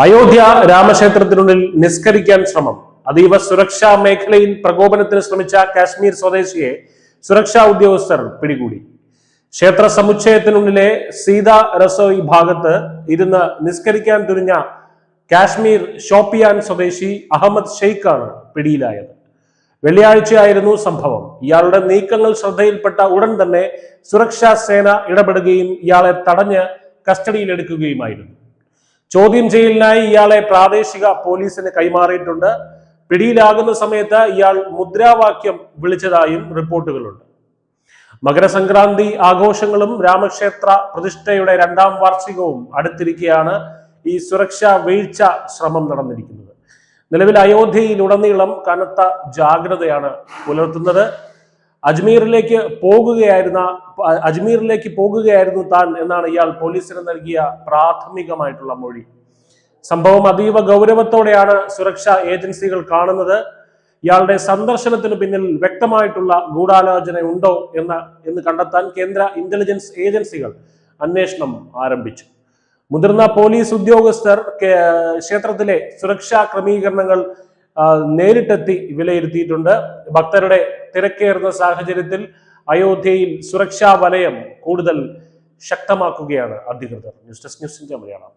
അയോധ്യ രാമക്ഷേത്രത്തിനുള്ളിൽ നിസ്കരിക്കാൻ ശ്രമം. അതീവ സുരക്ഷാ മേഖലയിൽ പ്രകോപനത്തിന് ശ്രമിച്ച കാശ്മീർ സ്വദേശിയെ സുരക്ഷാ ഉദ്യോഗസ്ഥർ പിടികൂടി. ക്ഷേത്ര സമുച്ചയത്തിനുള്ളിലെ സീതാ റസോയി ഭാഗത്ത് ഇരുന്ന് നിസ്കരിക്കാൻ തുനിഞ്ഞ കാശ്മീർ ഷോപ്പിയാൻ സ്വദേശി അഹമ്മദ് ഷെയ്ഖാണ് പിടിയിലായത്. വെള്ളിയാഴ്ചയായിരുന്നു സംഭവം. ഇയാളുടെ നീക്കങ്ങൾ ശ്രദ്ധയിൽപ്പെട്ട ഉടൻ തന്നെ സുരക്ഷാ സേന ഇടപെടുകയും ഇയാളെ തടഞ്ഞ് കസ്റ്റഡിയിലെടുക്കുകയുമായിരുന്നു. ചോദ്യം ചെയ്യലിനായി ഇയാളെ പ്രാദേശിക പോലീസിന് കൈമാറിയിട്ടുണ്ട്. പിടിയിലാകുന്ന സമയത്ത് ഇയാൾ മുദ്രാവാക്യം വിളിച്ചതായും റിപ്പോർട്ടുകളുണ്ട്. മകരസംക്രാന്തി ആഘോഷങ്ങളും രാമക്ഷേത്ര പ്രതിഷ്ഠയുടെ 2ാം വാർഷികവും അടുത്തിരിക്കെയാണ് ഈ സുരക്ഷാ വീഴ്ച ശ്രമം നടന്നിരിക്കുന്നത്. നിലവിൽ അയോധ്യയിലുടനീളം കനത്ത ജാഗ്രതയാണ് പുലർത്തുന്നത്. അജ്മീറിലേക്ക് പോകുകയായിരുന്നു താൻ എന്നാണ് ഇയാൾ പോലീസിന് നൽകിയ പ്രാഥമികമായിട്ടുള്ള മൊഴി. സംഭവം അതീവ ഗൗരവത്തോടെയാണ് സുരക്ഷാ ഏജൻസികൾ കാണുന്നത്. ഇയാളുടെ സന്ദർശനത്തിന് പിന്നിൽ വ്യക്തമായിട്ടുള്ള ഗൂഢാലോചന ഉണ്ടോ എന്ന് കണ്ടെത്താൻ കേന്ദ്ര ഇന്റലിജൻസ് ഏജൻസികൾ അന്വേഷണം ആരംഭിച്ചു. മുതിർന്ന പോലീസ് ഉദ്യോഗസ്ഥർ ക്ഷേത്രത്തിലെ സുരക്ഷാ ക്രമീകരണങ്ങൾ നേരിട്ടെത്തി വിലയിരുത്തിയിട്ടുണ്ട്. ഭക്തരുടെ തിരക്കേറുന്ന സാഹചര്യത്തിൽ അയോധ്യയിൽ സുരക്ഷാ വലയം കൂടുതൽ ശക്തമാക്കുകയാണ് അധികൃതർ. News desk news India Malayalam.